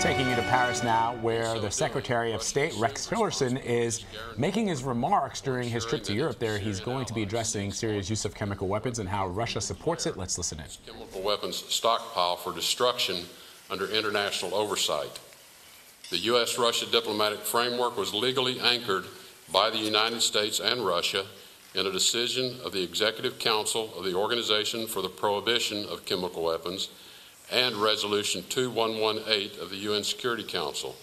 Taking you to Paris now, where the Secretary of State, Rex Tillerson, is making his remarks during his trip to Europe. There, he's going to be addressing Syria's use of chemical weapons and how Russia supports it. Let's listen in. Chemical weapons stockpile for destruction under international oversight. The U.S.-Russia diplomatic framework was legally anchored by the United States and Russia in a decision of the Executive Council of the Organization for the Prohibition of Chemical Weapons and Resolution 2118 of the UN Security Council.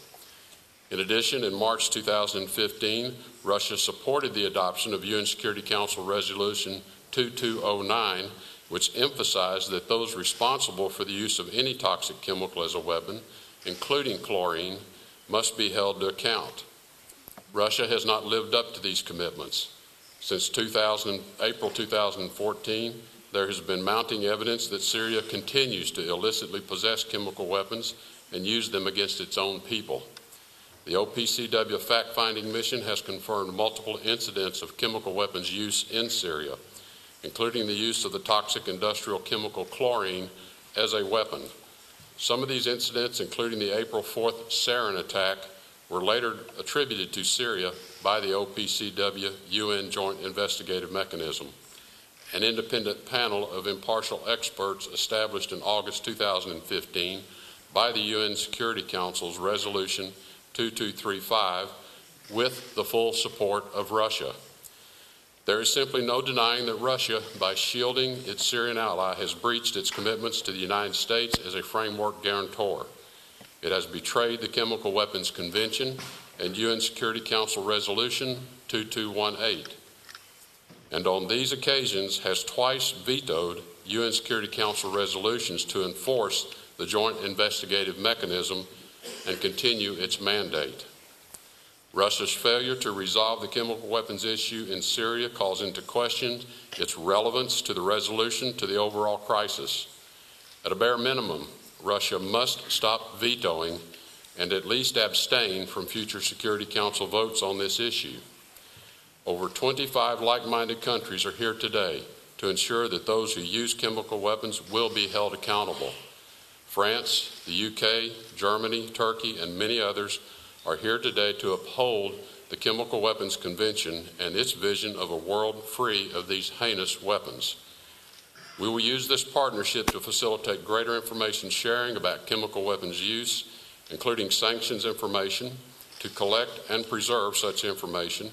In addition, in March 2015, Russia supported the adoption of UN Security Council Resolution 2209, which emphasized that those responsible for the use of any toxic chemical as a weapon, including chlorine, must be held to account. Russia has not lived up to these commitments. Since April 2014, there has been mounting evidence that Syria continues to illicitly possess chemical weapons and use them against its own people. The OPCW fact-finding mission has confirmed multiple incidents of chemical weapons use in Syria, including the use of the toxic industrial chemical chlorine as a weapon. Some of these incidents, including the April 4th sarin attack, were later attributed to Syria by the OPCW UN Joint Investigative Mechanism. An independent panel of impartial experts established in August 2015 by the UN Security Council's Resolution 2235 with the full support of Russia. There is simply no denying that Russia, by shielding its Syrian ally, has breached its commitments to the United States as a framework guarantor. It has betrayed the Chemical Weapons Convention and UN Security Council Resolution 2218. And on these occasions has twice vetoed UN Security Council resolutions to enforce the Joint Investigative Mechanism and continue its mandate. Russia's failure to resolve the chemical weapons issue in Syria calls into question its relevance to the resolution to the overall crisis. At a bare minimum, Russia must stop vetoing and at least abstain from future Security Council votes on this issue. Over 25 like-minded countries are here today to ensure that those who use chemical weapons will be held accountable. France, the UK, Germany, Turkey, and many others are here today to uphold the Chemical Weapons Convention and its vision of a world free of these heinous weapons. We will use this partnership to facilitate greater information sharing about chemical weapons use, including sanctions information, to collect and preserve such information,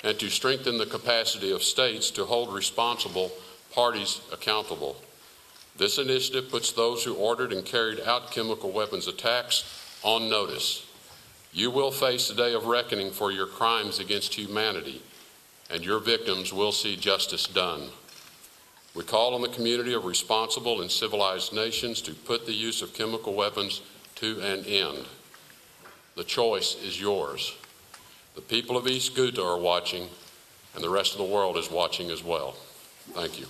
and to strengthen the capacity of states to hold responsible parties accountable. This initiative puts those who ordered and carried out chemical weapons attacks on notice. You will face a day of reckoning for your crimes against humanity, and your victims will see justice done. We call on the community of responsible and civilized nations to put the use of chemical weapons to an end. The choice is yours. The people of East Ghouta are watching, and the rest of the world is watching as well. Thank you.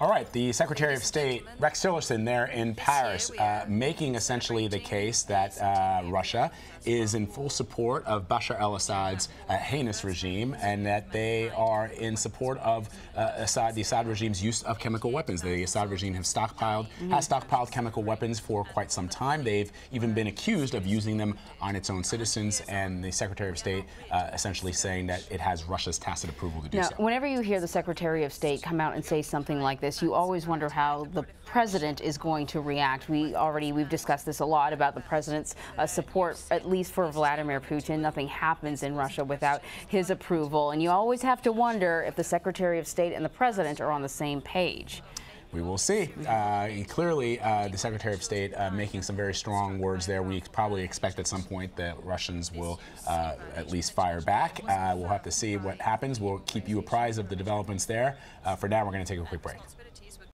All right, the Secretary of State, Rex Tillerson, there in Paris, making essentially the case that Russia is in full support of Bashar al-Assad's heinous regime and that they are in support of the Assad regime's use of chemical weapons. The Assad regime has stockpiled chemical weapons for quite some time. They've even been accused of using them on its own citizens, and the Secretary of State essentially saying that it has Russia's tacit approval to do so. Whenever you hear the Secretary of State come out and say something like this, you always wonder how the president is going to react. We've discussed this a lot about the president's support, at least for Vladimir Putin. Nothing happens in Russia without his approval, and you always have to wonder if the Secretary of State and the president are on the same page. We will see. Clearly, the Secretary of State making some very strong words there. We probably expect at some point that Russians will at least fire back. We'll have to see what happens. We'll keep you apprised of the developments there. For now, we're going to take a quick break.